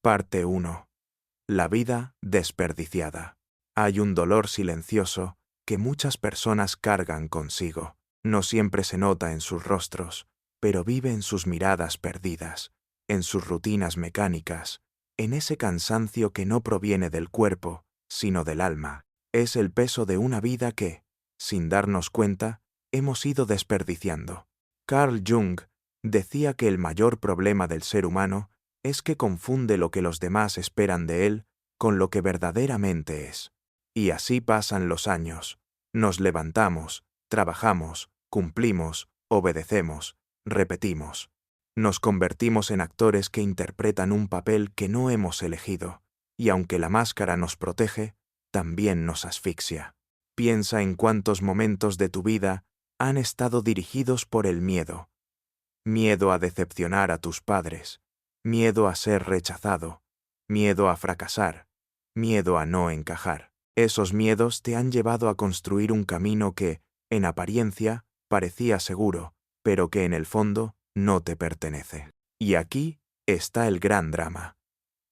Parte 1. La vida desperdiciada. Hay un dolor silencioso que muchas personas cargan consigo. No siempre se nota en sus rostros, pero vive en sus miradas perdidas, en sus rutinas mecánicas, en ese cansancio que no proviene del cuerpo, sino del alma. Es el peso de una vida que, sin darnos cuenta, hemos ido desperdiciando. Carl Jung decía que el mayor problema del ser humano es que confunde lo que los demás esperan de él con lo que verdaderamente es. Y así pasan los años. Nos levantamos, trabajamos, cumplimos, obedecemos, repetimos. Nos convertimos en actores que interpretan un papel que no hemos elegido, y aunque la máscara nos protege, también nos asfixia. Piensa en cuántos momentos de tu vida han estado dirigidos por el miedo. Miedo a decepcionar a tus padres, miedo a ser rechazado, miedo a fracasar, miedo a no encajar. Esos miedos te han llevado a construir un camino que, en apariencia, parecía seguro, pero que en el fondo no te pertenece. Y aquí está el gran drama.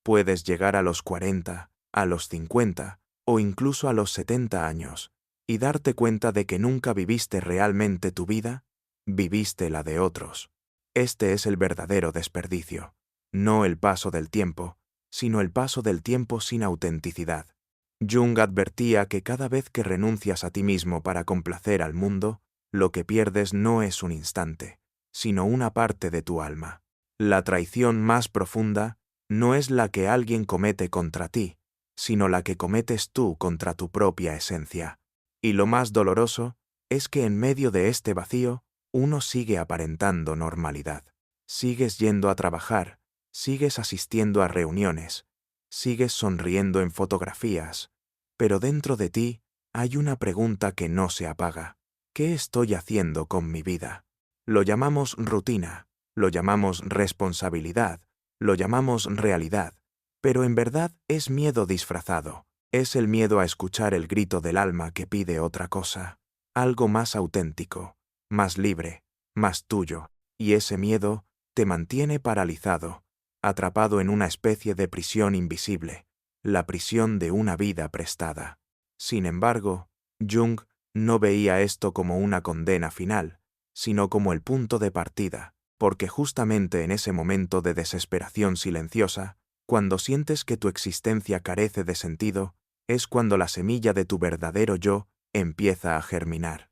Puedes llegar a los 40, a los 50 o incluso a los 70 años y darte cuenta de que nunca viviste realmente tu vida, viviste la de otros. Este es el verdadero desperdicio, no el paso del tiempo, sino el paso del tiempo sin autenticidad. Jung advertía que cada vez que renuncias a ti mismo para complacer al mundo, lo que pierdes no es un instante, sino una parte de tu alma. La traición más profunda no es la que alguien comete contra ti, sino la que cometes tú contra tu propia esencia. Y lo más doloroso es que en medio de este vacío, uno sigue aparentando normalidad. Sigues yendo a trabajar, sigues asistiendo a reuniones, sigues sonriendo en fotografías, pero dentro de ti hay una pregunta que no se apaga. ¿Qué estoy haciendo con mi vida? Lo llamamos rutina, lo llamamos responsabilidad, lo llamamos realidad, pero en verdad es miedo disfrazado. Es el miedo a escuchar el grito del alma que pide otra cosa, algo más auténtico, más libre, más tuyo, y ese miedo te mantiene paralizado, atrapado en una especie de prisión invisible, la prisión de una vida prestada. Sin embargo, Jung no veía esto como una condena final, sino como el punto de partida, porque justamente en ese momento de desesperación silenciosa, cuando sientes que tu existencia carece de sentido, es cuando la semilla de tu verdadero yo empieza a germinar.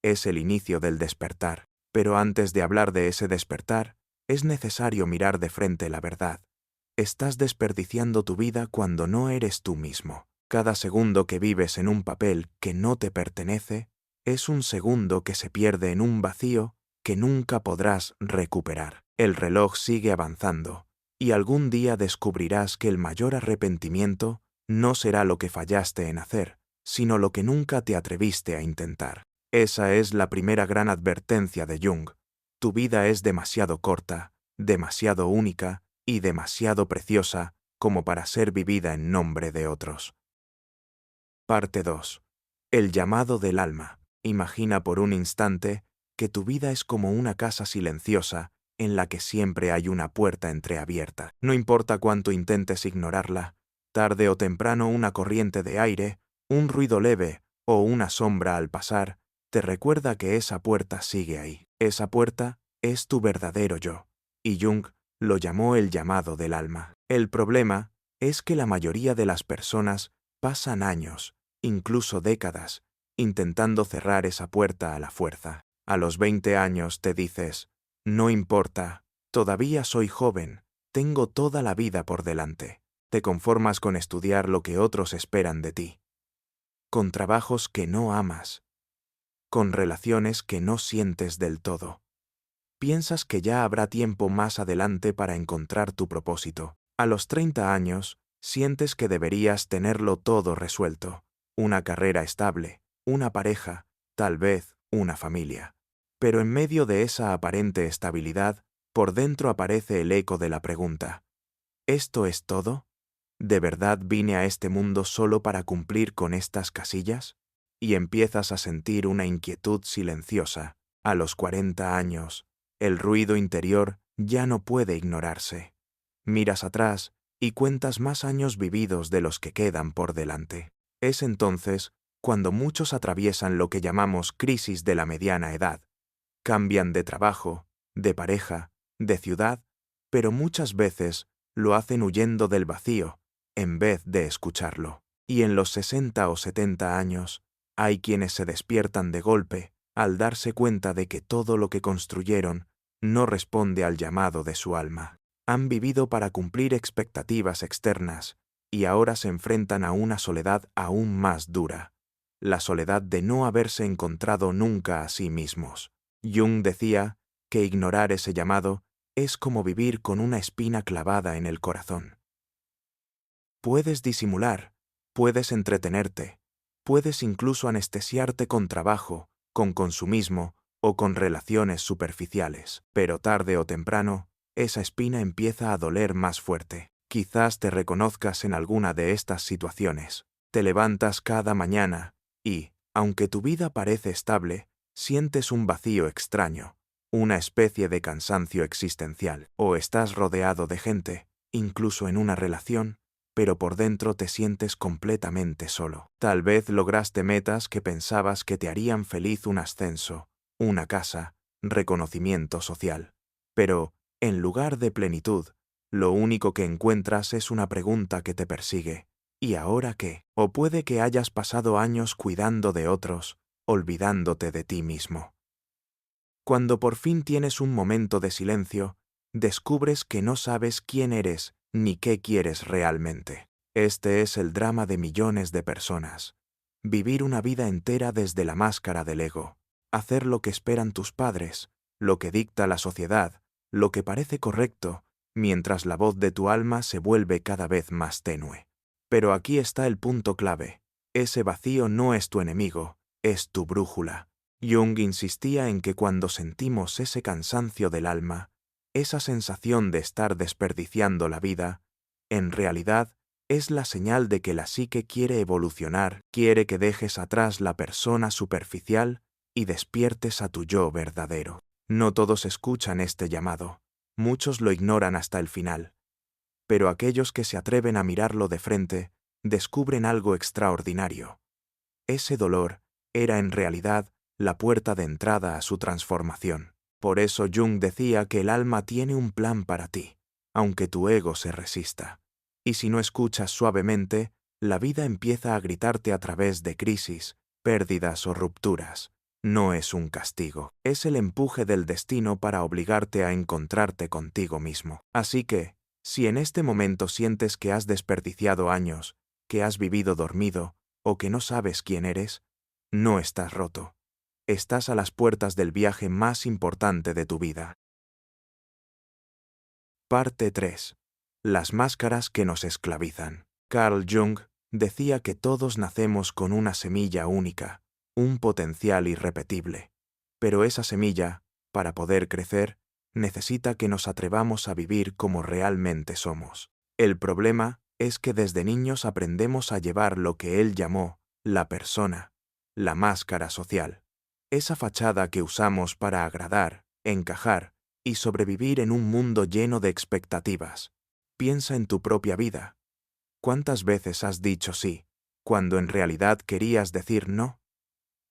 Es el inicio del despertar, pero antes de hablar de ese despertar, es necesario mirar de frente la verdad. Estás desperdiciando tu vida cuando no eres tú mismo. Cada segundo que vives en un papel que no te pertenece, es un segundo que se pierde en un vacío que nunca podrás recuperar. El reloj sigue avanzando, y algún día descubrirás que el mayor arrepentimiento no será lo que fallaste en hacer, sino lo que nunca te atreviste a intentar. Esa es la primera gran advertencia de Jung. Tu vida es demasiado corta, demasiado única y demasiado preciosa como para ser vivida en nombre de otros. Parte 2. El llamado del alma. Imagina por un instante que tu vida es como una casa silenciosa en la que siempre hay una puerta entreabierta. No importa cuánto intentes ignorarla, tarde o temprano una corriente de aire, un ruido leve o una sombra al pasar, te recuerda que esa puerta sigue ahí. Esa puerta es tu verdadero yo, y Jung lo llamó el llamado del alma. El problema es que la mayoría de las personas pasan años, incluso décadas, intentando cerrar esa puerta a la fuerza. A los 20 años te dices, no importa, todavía soy joven, tengo toda la vida por delante. Te conformas con estudiar lo que otros esperan de ti, con trabajos que no amas, con relaciones que no sientes del todo. Piensas que ya habrá tiempo más adelante para encontrar tu propósito. A los 30 años, sientes que deberías tenerlo todo resuelto, una carrera estable, una pareja, tal vez una familia. Pero en medio de esa aparente estabilidad, por dentro aparece el eco de la pregunta: ¿esto es todo? ¿De verdad vine a este mundo solo para cumplir con estas casillas? Y empiezas a sentir una inquietud silenciosa. A los 40 años, el ruido interior ya no puede ignorarse. Miras atrás y cuentas más años vividos de los que quedan por delante. Es entonces cuando muchos atraviesan lo que llamamos crisis de la mediana edad. Cambian de trabajo, de pareja, de ciudad, pero muchas veces lo hacen huyendo del vacío, en vez de escucharlo. Y en los 60 o 70 años, hay quienes se despiertan de golpe al darse cuenta de que todo lo que construyeron no responde al llamado de su alma. Han vivido para cumplir expectativas externas y ahora se enfrentan a una soledad aún más dura, la soledad de no haberse encontrado nunca a sí mismos. Jung decía que ignorar ese llamado es como vivir con una espina clavada en el corazón. Puedes disimular, puedes entretenerte, puedes incluso anestesiarte con trabajo, con consumismo o con relaciones superficiales, pero tarde o temprano, esa espina empieza a doler más fuerte. Quizás te reconozcas en alguna de estas situaciones. Te levantas cada mañana y, aunque tu vida parece estable, sientes un vacío extraño, una especie de cansancio existencial, o estás rodeado de gente, incluso en una relación, pero por dentro te sientes completamente solo. Tal vez lograste metas que pensabas que te harían feliz: un ascenso, una casa, reconocimiento social. Pero, en lugar de plenitud, lo único que encuentras es una pregunta que te persigue: ¿y ahora qué? O puede que hayas pasado años cuidando de otros, olvidándote de ti mismo. Cuando por fin tienes un momento de silencio, descubres que no sabes quién eres ni qué quieres realmente. Este es el drama de millones de personas. Vivir una vida entera desde la máscara del ego. Hacer lo que esperan tus padres, lo que dicta la sociedad, lo que parece correcto, mientras la voz de tu alma se vuelve cada vez más tenue. Pero aquí está el punto clave. Ese vacío no es tu enemigo, es tu brújula. Jung insistía en que cuando sentimos ese cansancio del alma, esa sensación de estar desperdiciando la vida, en realidad es la señal de que la psique quiere evolucionar, quiere que dejes atrás la persona superficial y despiertes a tu yo verdadero. No todos escuchan este llamado, muchos lo ignoran hasta el final, pero aquellos que se atreven a mirarlo de frente descubren algo extraordinario. Ese dolor era en realidad la puerta de entrada a su transformación. Por eso Jung decía que el alma tiene un plan para ti, aunque tu ego se resista. Y si no escuchas suavemente, la vida empieza a gritarte a través de crisis, pérdidas o rupturas. No es un castigo, es el empuje del destino para obligarte a encontrarte contigo mismo. Así que, si en este momento sientes que has desperdiciado años, que has vivido dormido, o que no sabes quién eres, no estás roto. Estás a las puertas del viaje más importante de tu vida. Parte 3. Las máscaras que nos esclavizan. Carl Jung decía que todos nacemos con una semilla única, un potencial irrepetible. Pero esa semilla, para poder crecer, necesita que nos atrevamos a vivir como realmente somos. El problema es que desde niños aprendemos a llevar lo que él llamó la persona, la máscara social. Esa fachada que usamos para agradar, encajar y sobrevivir en un mundo lleno de expectativas. Piensa en tu propia vida. ¿Cuántas veces has dicho sí, cuando en realidad querías decir no?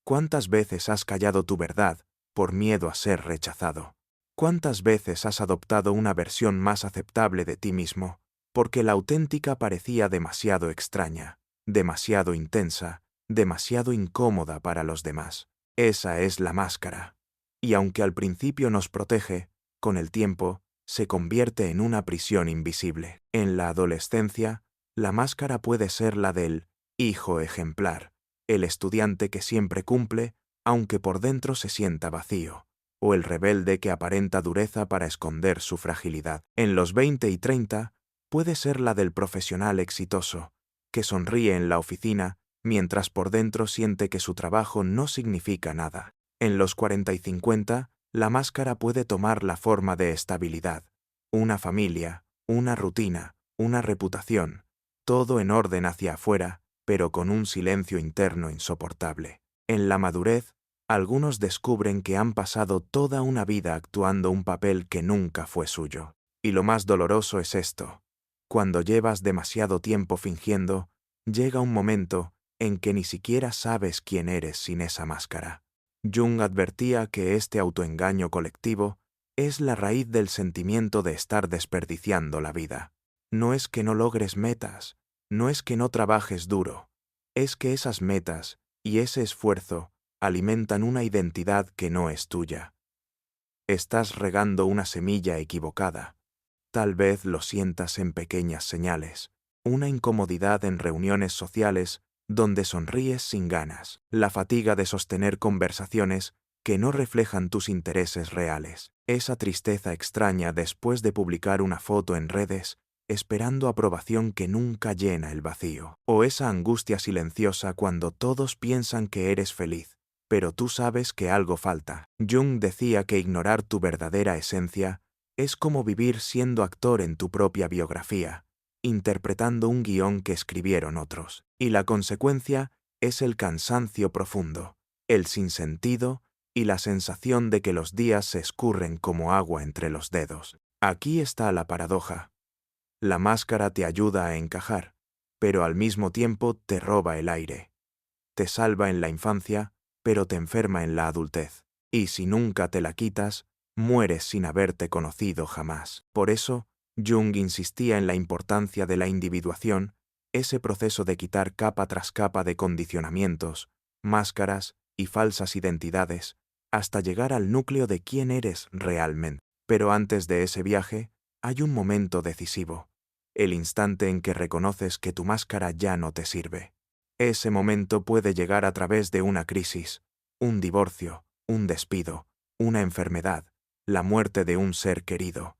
¿Cuántas veces has callado tu verdad por miedo a ser rechazado? ¿Cuántas veces has adoptado una versión más aceptable de ti mismo, porque la auténtica parecía demasiado extraña, demasiado intensa, demasiado incómoda para los demás? Esa es la máscara. Y aunque al principio nos protege, con el tiempo se convierte en una prisión invisible. En la adolescencia, la máscara puede ser la del hijo ejemplar, el estudiante que siempre cumple, aunque por dentro se sienta vacío, o el rebelde que aparenta dureza para esconder su fragilidad. En los 20 y 30, puede ser la del profesional exitoso, que sonríe en la oficina, mientras por dentro siente que su trabajo no significa nada. En los 40 y 50, la máscara puede tomar la forma de estabilidad, una familia, una rutina, una reputación, todo en orden hacia afuera, pero con un silencio interno insoportable. En la madurez, algunos descubren que han pasado toda una vida actuando un papel que nunca fue suyo. Y lo más doloroso es esto: Cuando llevas demasiado tiempo fingiendo, llega un momento en que ni siquiera sabes quién eres sin esa máscara. Jung advertía que este autoengaño colectivo es la raíz del sentimiento de estar desperdiciando la vida. No es que no logres metas, no es que no trabajes duro, es que esas metas y ese esfuerzo alimentan una identidad que no es tuya. Estás regando una semilla equivocada. Tal vez lo sientas en pequeñas señales, una incomodidad en reuniones sociales donde sonríes sin ganas, la fatiga de sostener conversaciones que no reflejan tus intereses reales, esa tristeza extraña después de publicar una foto en redes, esperando aprobación que nunca llena el vacío, o esa angustia silenciosa cuando todos piensan que eres feliz, pero tú sabes que algo falta. Jung decía que ignorar tu verdadera esencia es como vivir siendo actor en tu propia biografía, interpretando un guión que escribieron otros. Y la consecuencia es el cansancio profundo, el sinsentido y la sensación de que los días se escurren como agua entre los dedos. Aquí está la paradoja. La máscara te ayuda a encajar, pero al mismo tiempo te roba el aire. Te salva en la infancia, pero te enferma en la adultez. Y si nunca te la quitas, mueres sin haberte conocido jamás. Por eso, Jung insistía en la importancia de la individuación, ese proceso de quitar capa tras capa de condicionamientos, máscaras y falsas identidades, hasta llegar al núcleo de quién eres realmente. Pero antes de ese viaje, hay un momento decisivo, el instante en que reconoces que tu máscara ya no te sirve. Ese momento puede llegar a través de una crisis, un divorcio, un despido, una enfermedad, la muerte de un ser querido.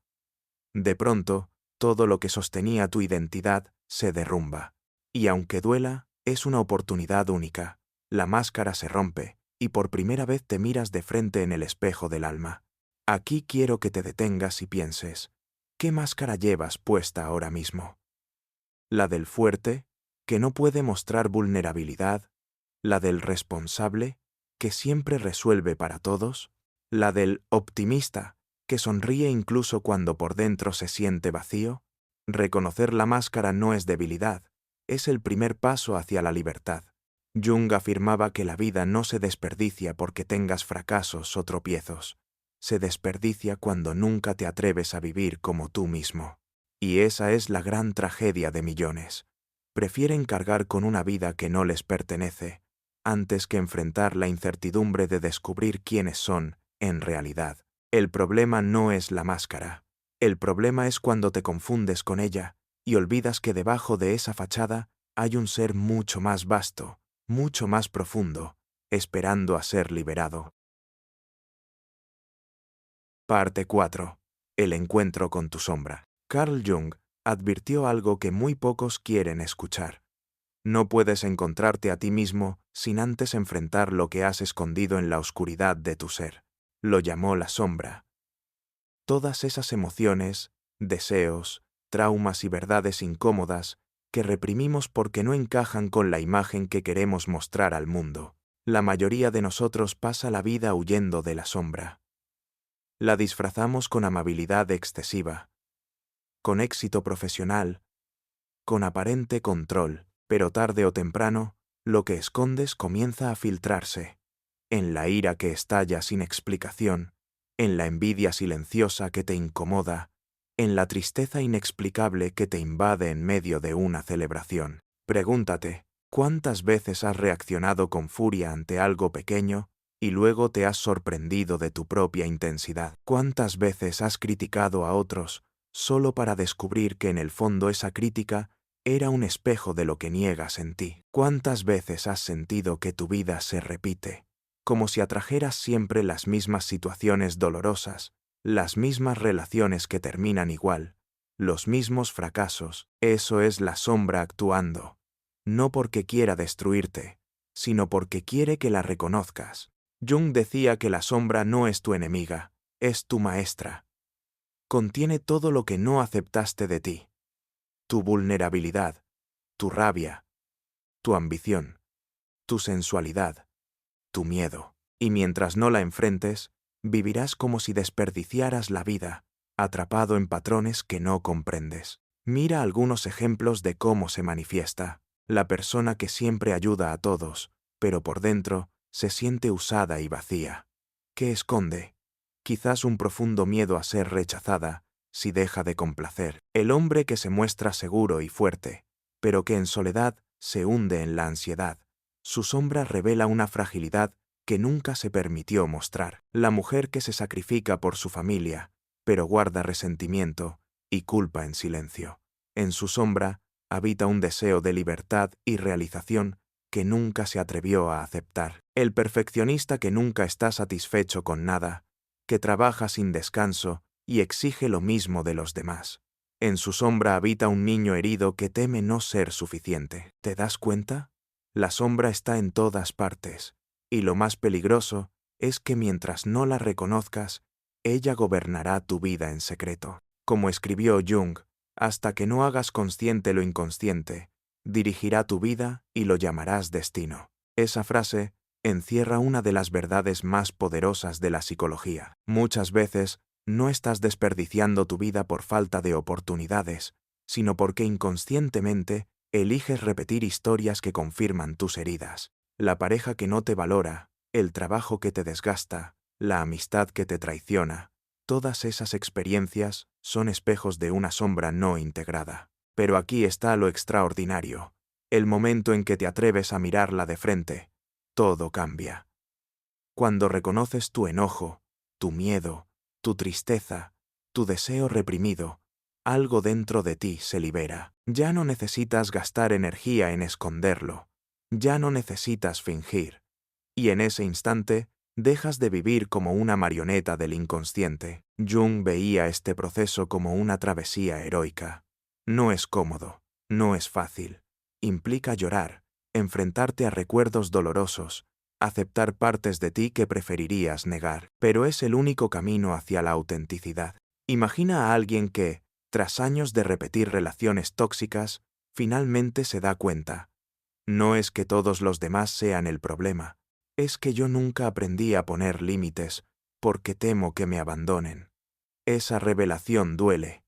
De pronto, todo lo que sostenía tu identidad se derrumba. Y aunque duela, es una oportunidad única. La máscara se rompe, y por primera vez te miras de frente en el espejo del alma. Aquí quiero que te detengas y pienses, ¿qué máscara llevas puesta ahora mismo? ¿La del fuerte, que no puede mostrar vulnerabilidad? ¿La del responsable, que siempre resuelve para todos? ¿La del optimista, que sonríe incluso cuando por dentro se siente vacío? Reconocer la máscara no es debilidad, es el primer paso hacia la libertad. Jung afirmaba que la vida no se desperdicia porque tengas fracasos o tropiezos. Se desperdicia cuando nunca te atreves a vivir como tú mismo. Y esa es la gran tragedia de millones. Prefieren cargar con una vida que no les pertenece, antes que enfrentar la incertidumbre de descubrir quiénes son, en realidad. El problema no es la máscara. El problema es cuando te confundes con ella y olvidas que debajo de esa fachada hay un ser mucho más vasto, mucho más profundo, esperando a ser liberado. Parte 4. El encuentro con tu sombra. Carl Jung advirtió algo que muy pocos quieren escuchar. No puedes encontrarte a ti mismo sin antes enfrentar lo que has escondido en la oscuridad de tu ser. Lo llamó la sombra. Todas esas emociones, deseos, traumas y verdades incómodas que reprimimos porque no encajan con la imagen que queremos mostrar al mundo. La mayoría de nosotros pasa la vida huyendo de la sombra. La disfrazamos con amabilidad excesiva, con éxito profesional, con aparente control, pero tarde o temprano, lo que escondes comienza a filtrarse, en la ira que estalla sin explicación, en la envidia silenciosa que te incomoda, en la tristeza inexplicable que te invade en medio de una celebración. Pregúntate, ¿cuántas veces has reaccionado con furia ante algo pequeño y luego te has sorprendido de tu propia intensidad? ¿Cuántas veces has criticado a otros solo para descubrir que en el fondo esa crítica era un espejo de lo que niegas en ti? ¿Cuántas veces has sentido que tu vida se repite, como si atrajeras siempre las mismas situaciones dolorosas, las mismas relaciones que terminan igual, los mismos fracasos? Eso es la sombra actuando, no porque quiera destruirte, sino porque quiere que la reconozcas. Jung decía que la sombra no es tu enemiga, es tu maestra. Contiene todo lo que no aceptaste de ti. Tu vulnerabilidad, tu rabia, tu ambición, tu sensualidad, tu miedo. Y mientras no la enfrentes, vivirás como si desperdiciaras la vida, atrapado en patrones que no comprendes. Mira algunos ejemplos de cómo se manifiesta. La persona que siempre ayuda a todos, pero por dentro se siente usada y vacía. ¿Qué esconde? Quizás un profundo miedo a ser rechazada si deja de complacer. El hombre que se muestra seguro y fuerte, pero que en soledad se hunde en la ansiedad. Su sombra revela una fragilidad que nunca se permitió mostrar. La mujer que se sacrifica por su familia, pero guarda resentimiento y culpa en silencio. En su sombra habita un deseo de libertad y realización que nunca se atrevió a aceptar. El perfeccionista que nunca está satisfecho con nada, que trabaja sin descanso y exige lo mismo de los demás. En su sombra habita un niño herido que teme no ser suficiente. ¿Te das cuenta? La sombra está en todas partes, y lo más peligroso es que mientras no la reconozcas, ella gobernará tu vida en secreto. Como escribió Jung, hasta que no hagas consciente lo inconsciente, dirigirá tu vida y lo llamarás destino. Esa frase encierra una de las verdades más poderosas de la psicología. Muchas veces no estás desperdiciando tu vida por falta de oportunidades, sino porque inconscientemente eliges repetir historias que confirman tus heridas. La pareja que no te valora, el trabajo que te desgasta, la amistad que te traiciona. Todas esas experiencias son espejos de una sombra no integrada. Pero aquí está lo extraordinario. El momento en que te atreves a mirarla de frente, todo cambia. Cuando reconoces tu enojo, tu miedo, tu tristeza, tu deseo reprimido, algo dentro de ti se libera. Ya no necesitas gastar energía en esconderlo. Ya no necesitas fingir. Y en ese instante, dejas de vivir como una marioneta del inconsciente. Jung veía este proceso como una travesía heroica. No es cómodo, no es fácil. Implica llorar, enfrentarte a recuerdos dolorosos, aceptar partes de ti que preferirías negar, pero es el único camino hacia la autenticidad. Imagina a alguien que, tras años de repetir relaciones tóxicas, finalmente se da cuenta. No es que todos los demás sean el problema. Es que yo nunca aprendí a poner límites, porque temo que me abandonen. Esa revelación duele,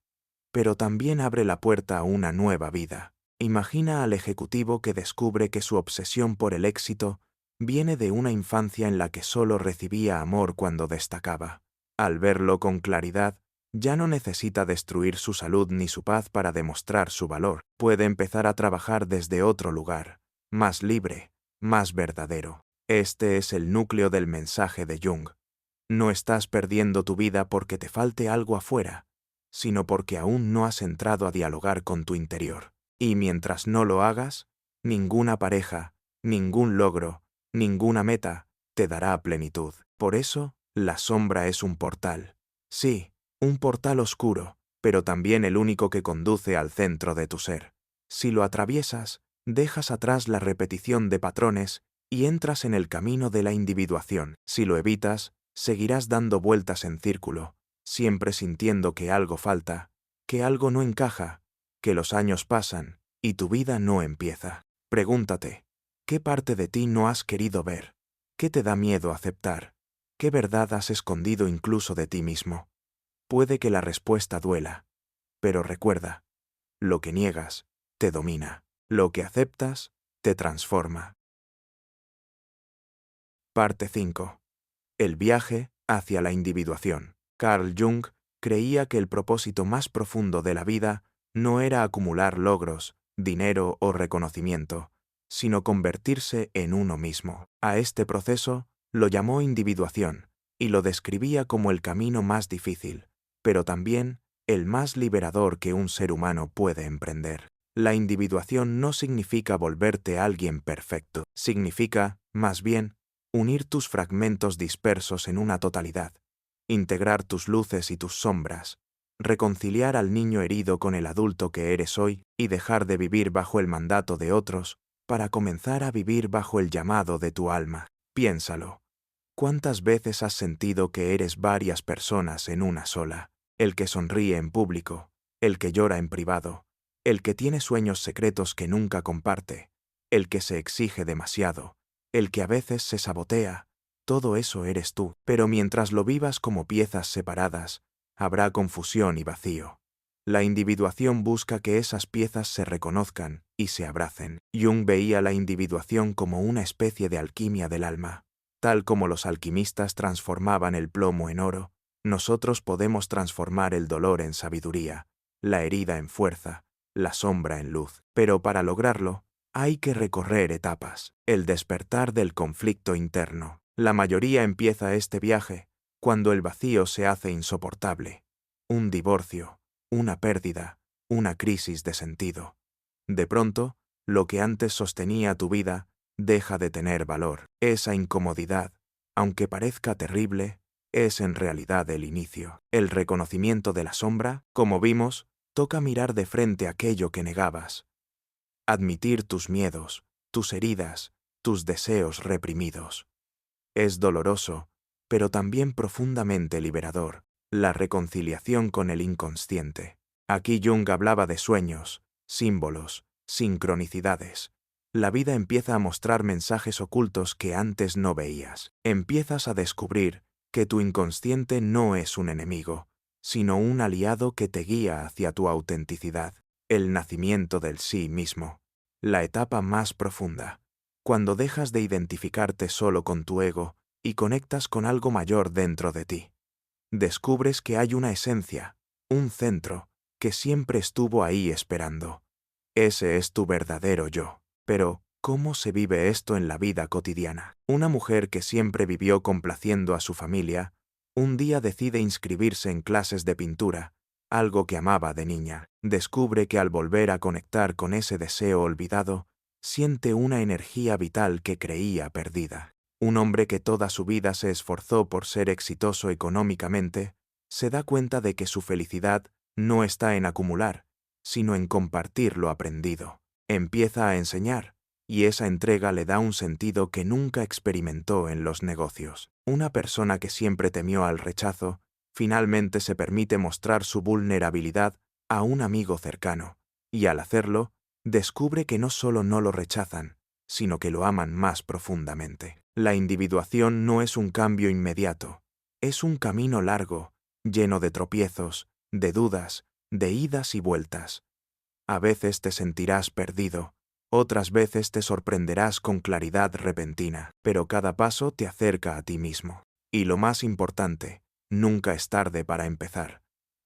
pero también abre la puerta a una nueva vida. Imagina al ejecutivo que descubre que su obsesión por el éxito viene de una infancia en la que solo recibía amor cuando destacaba. Al verlo con claridad, ya no necesita destruir su salud ni su paz para demostrar su valor. Puede empezar a trabajar desde otro lugar, más libre, más verdadero. Este es el núcleo del mensaje de Jung. No estás perdiendo tu vida porque te falte algo afuera, sino porque aún no has entrado a dialogar con tu interior. Y mientras no lo hagas, ninguna pareja, ningún logro, ninguna meta te dará plenitud. Por eso, la sombra es un portal. Sí, un portal oscuro, pero también el único que conduce al centro de tu ser. Si lo atraviesas, dejas atrás la repetición de patrones y entras en el camino de la individuación. Si lo evitas, seguirás dando vueltas en círculo, siempre sintiendo que algo falta, que algo no encaja, que los años pasan y tu vida no empieza. Pregúntate, ¿qué parte de ti no has querido ver? ¿Qué te da miedo aceptar? ¿Qué verdad has escondido incluso de ti mismo? Puede que la respuesta duela, pero recuerda, lo que niegas te domina, lo que aceptas te transforma. Parte 5. El viaje hacia la individuación. Carl Jung creía que el propósito más profundo de la vida no era acumular logros, dinero o reconocimiento, sino convertirse en uno mismo. A este proceso lo llamó individuación y lo describía como el camino más difícil, pero también el más liberador que un ser humano puede emprender. La individuación no significa volverte alguien perfecto, significa, más bien, unir tus fragmentos dispersos en una totalidad, integrar tus luces y tus sombras, reconciliar al niño herido con el adulto que eres hoy y dejar de vivir bajo el mandato de otros para comenzar a vivir bajo el llamado de tu alma. Piénsalo. ¿Cuántas veces has sentido que eres varias personas en una sola? El que sonríe en público, el que llora en privado, el que tiene sueños secretos que nunca comparte, el que se exige demasiado, el que a veces se sabotea. Todo eso eres tú, pero mientras lo vivas como piezas separadas, habrá confusión y vacío. La individuación busca que esas piezas se reconozcan y se abracen. Jung veía la individuación como una especie de alquimia del alma. Tal como los alquimistas transformaban el plomo en oro, nosotros podemos transformar el dolor en sabiduría, la herida en fuerza, la sombra en luz. Pero para lograrlo, hay que recorrer etapas. El despertar del conflicto interno. La mayoría empieza este viaje cuando el vacío se hace insoportable. Un divorcio, una pérdida, una crisis de sentido. De pronto, lo que antes sostenía tu vida deja de tener valor. Esa incomodidad, aunque parezca terrible, es en realidad el inicio. El reconocimiento de la sombra, como vimos, toca mirar de frente aquello que negabas. Admitir tus miedos, tus heridas, tus deseos reprimidos. Es doloroso, pero también profundamente liberador. La reconciliación con el inconsciente. Aquí Jung hablaba de sueños, símbolos, sincronicidades. La vida empieza a mostrar mensajes ocultos que antes no veías. Empiezas a descubrir que tu inconsciente no es un enemigo, sino un aliado que te guía hacia tu autenticidad. El nacimiento del sí mismo. La etapa más profunda. Cuando dejas de identificarte solo con tu ego y conectas con algo mayor dentro de ti. Descubres que hay una esencia, un centro, que siempre estuvo ahí esperando. Ese es tu verdadero yo. Pero, ¿cómo se vive esto en la vida cotidiana? Una mujer que siempre vivió complaciendo a su familia, un día decide inscribirse en clases de pintura, algo que amaba de niña. Descubre que al volver a conectar con ese deseo olvidado, siente una energía vital que creía perdida. Un hombre que toda su vida se esforzó por ser exitoso económicamente, se da cuenta de que su felicidad no está en acumular, sino en compartir lo aprendido. Empieza a enseñar, y esa entrega le da un sentido que nunca experimentó en los negocios. Una persona que siempre temió al rechazo, finalmente se permite mostrar su vulnerabilidad a un amigo cercano, y al hacerlo, descubre que no solo no lo rechazan, sino que lo aman más profundamente. La individuación no es un cambio inmediato, es un camino largo, lleno de tropiezos, de dudas, de idas y vueltas. A veces te sentirás perdido, otras veces te sorprenderás con claridad repentina, pero cada paso te acerca a ti mismo. Y lo más importante, nunca es tarde para empezar.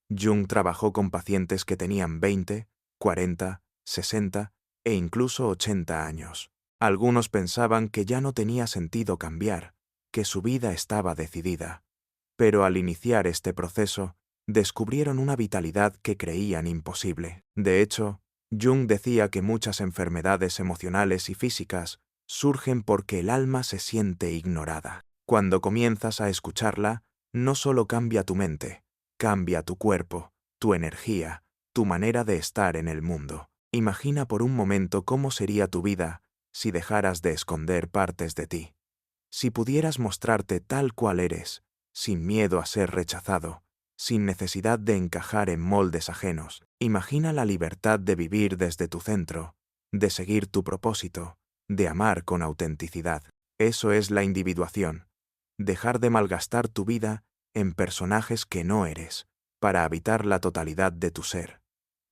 Jung trabajó con pacientes que tenían 20, 40, 60 e incluso 80 años. Algunos pensaban que ya no tenía sentido cambiar, que su vida estaba decidida. Pero al iniciar este proceso, descubrieron una vitalidad que creían imposible. De hecho, Jung decía que muchas enfermedades emocionales y físicas surgen porque el alma se siente ignorada. Cuando comienzas a escucharla, no solo cambia tu mente, cambia tu cuerpo, tu energía, tu manera de estar en el mundo. Imagina por un momento cómo sería tu vida si dejaras de esconder partes de ti. Si pudieras mostrarte tal cual eres, sin miedo a ser rechazado, sin necesidad de encajar en moldes ajenos. Imagina la libertad de vivir desde tu centro, de seguir tu propósito, de amar con autenticidad. Eso es la individuación. Dejar de malgastar tu vida en personajes que no eres, para habitar la totalidad de tu ser.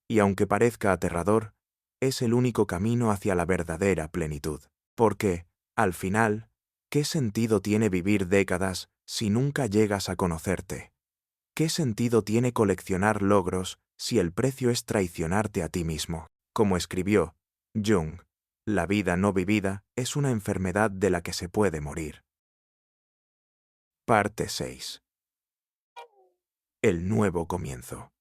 Y aunque parezca aterrador, es el único camino hacia la verdadera plenitud. Porque, al final, ¿qué sentido tiene vivir décadas si nunca llegas a conocerte? ¿Qué sentido tiene coleccionar logros si el precio es traicionarte a ti mismo? Como escribió Jung, la vida no vivida es una enfermedad de la que se puede morir. Parte 6. El nuevo comienzo.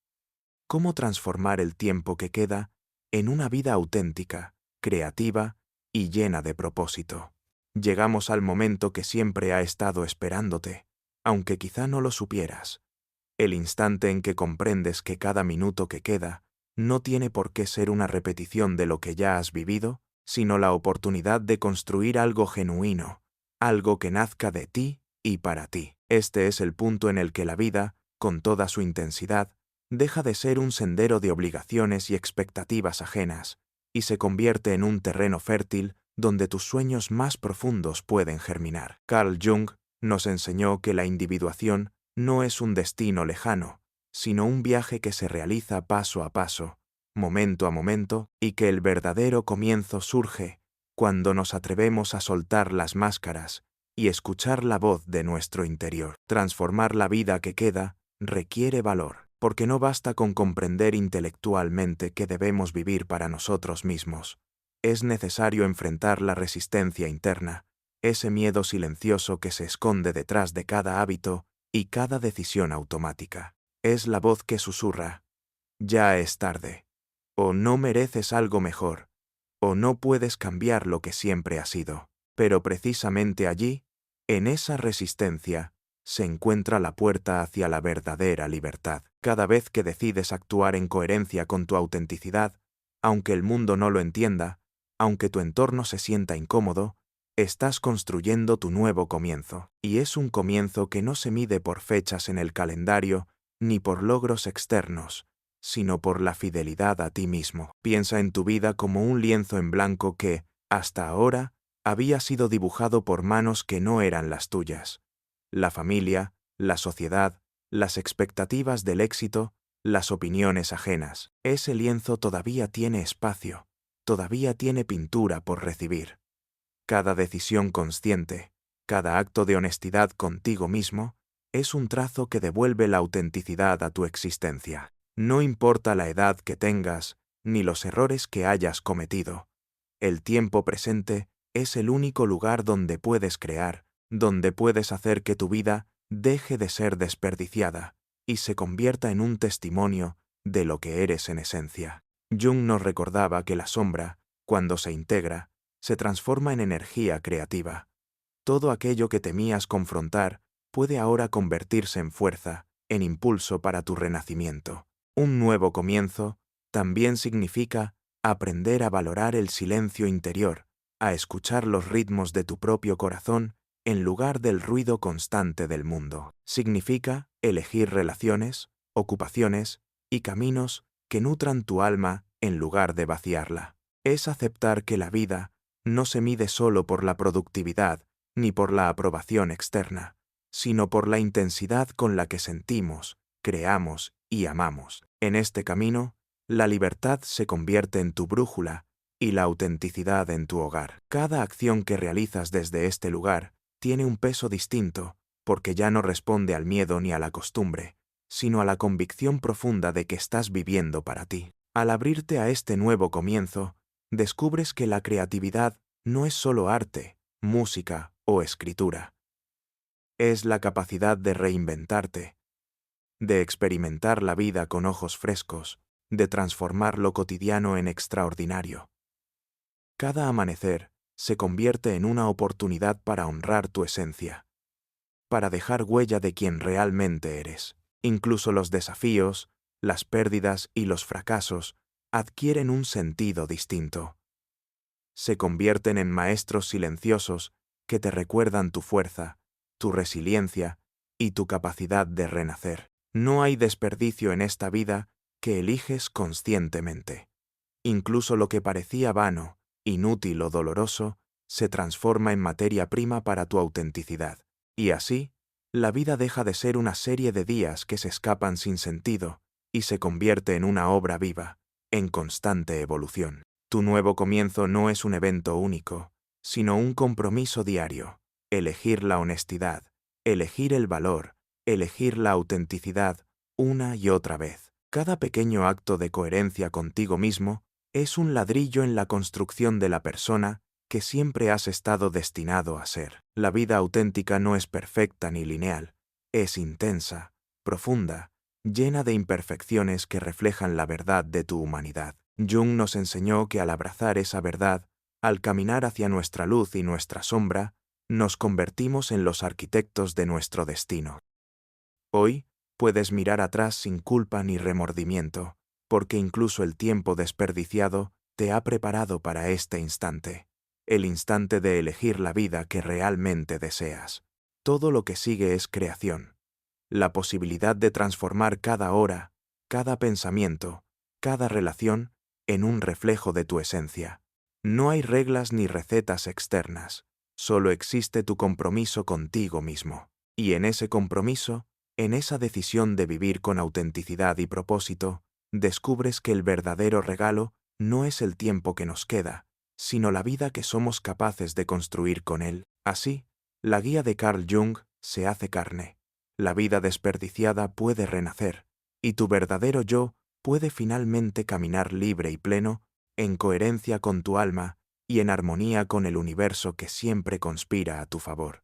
¿Cómo transformar el tiempo que queda en una vida auténtica, creativa y llena de propósito? Llegamos al momento que siempre ha estado esperándote, aunque quizá no lo supieras. El instante en que comprendes que cada minuto que queda no tiene por qué ser una repetición de lo que ya has vivido, sino la oportunidad de construir algo genuino, algo que nazca de ti y para ti. Este es el punto en el que la vida, con toda su intensidad, deja de ser un sendero de obligaciones y expectativas ajenas, y se convierte en un terreno fértil donde tus sueños más profundos pueden germinar. Carl Jung nos enseñó que la individuación no es un destino lejano, sino un viaje que se realiza paso a paso, momento a momento, y que el verdadero comienzo surge cuando nos atrevemos a soltar las máscaras y escuchar la voz de nuestro interior. Transformar la vida que queda requiere valor, porque no basta con comprender intelectualmente que debemos vivir para nosotros mismos. Es necesario enfrentar la resistencia interna, ese miedo silencioso que se esconde detrás de cada hábito y cada decisión automática. Es la voz que susurra: ya es tarde, o no mereces algo mejor, o no puedes cambiar lo que siempre has sido. Pero precisamente allí, en esa resistencia, se encuentra la puerta hacia la verdadera libertad. Cada vez que decides actuar en coherencia con tu autenticidad, aunque el mundo no lo entienda, aunque tu entorno se sienta incómodo, estás construyendo tu nuevo comienzo. Y es un comienzo que no se mide por fechas en el calendario ni por logros externos, sino por la fidelidad a ti mismo. Piensa en tu vida como un lienzo en blanco que, hasta ahora, había sido dibujado por manos que no eran las tuyas. La familia, la sociedad, las expectativas del éxito, las opiniones ajenas. Ese lienzo todavía tiene espacio, todavía tiene pintura por recibir. Cada decisión consciente, cada acto de honestidad contigo mismo, es un trazo que devuelve la autenticidad a tu existencia. No importa la edad que tengas, ni los errores que hayas cometido. El tiempo presente es el único lugar donde puedes crear, donde puedes hacer que tu vida deje de ser desperdiciada y se convierta en un testimonio de lo que eres en esencia. Jung nos recordaba que la sombra, cuando se integra, se transforma en energía creativa. Todo aquello que temías confrontar puede ahora convertirse en fuerza, en impulso para tu renacimiento. Un nuevo comienzo también significa aprender a valorar el silencio interior, a escuchar los ritmos de tu propio corazón en lugar del ruido constante del mundo. Significa elegir relaciones, ocupaciones y caminos que nutran tu alma en lugar de vaciarla. Es aceptar que la vida no se mide solo por la productividad ni por la aprobación externa, sino por la intensidad con la que sentimos, creamos y amamos. En este camino, la libertad se convierte en tu brújula y la autenticidad en tu hogar. Cada acción que realizas desde este lugar tiene un peso distinto, porque ya no responde al miedo ni a la costumbre, sino a la convicción profunda de que estás viviendo para ti. Al abrirte a este nuevo comienzo, descubres que la creatividad no es solo arte, música o escritura. Es la capacidad de reinventarte, de experimentar la vida con ojos frescos, de transformar lo cotidiano en extraordinario. Cada amanecer se convierte en una oportunidad para honrar tu esencia, para dejar huella de quien realmente eres. Incluso los desafíos, las pérdidas y los fracasos adquieren un sentido distinto. Se convierten en maestros silenciosos que te recuerdan tu fuerza, tu resiliencia y tu capacidad de renacer. No hay desperdicio en esta vida que eliges conscientemente. Incluso lo que parecía vano, inútil o doloroso, se transforma en materia prima para tu autenticidad. Y así, la vida deja de ser una serie de días que se escapan sin sentido y se convierte en una obra viva, en constante evolución. Tu nuevo comienzo no es un evento único, sino un compromiso diario. Elegir la honestidad, elegir el valor, elegir la autenticidad una y otra vez. Cada pequeño acto de coherencia contigo mismo es un ladrillo en la construcción de la persona que siempre has estado destinado a ser. La vida auténtica no es perfecta ni lineal, es intensa, profunda, llena de imperfecciones que reflejan la verdad de tu humanidad. Jung nos enseñó que al abrazar esa verdad, al caminar hacia nuestra luz y nuestra sombra, nos convertimos en los arquitectos de nuestro destino. Hoy puedes mirar atrás sin culpa ni remordimiento, porque incluso el tiempo desperdiciado te ha preparado para este instante, el instante de elegir la vida que realmente deseas. Todo lo que sigue es creación, la posibilidad de transformar cada hora, cada pensamiento, cada relación en un reflejo de tu esencia. No hay reglas ni recetas externas, solo existe tu compromiso contigo mismo. Y en ese compromiso En esa decisión de vivir con autenticidad y propósito, descubres que el verdadero regalo no es el tiempo que nos queda, sino la vida que somos capaces de construir con él. Así, la guía de Carl Jung se hace carne. La vida desperdiciada puede renacer, y tu verdadero yo puede finalmente caminar libre y pleno, en coherencia con tu alma y en armonía con el universo que siempre conspira a tu favor.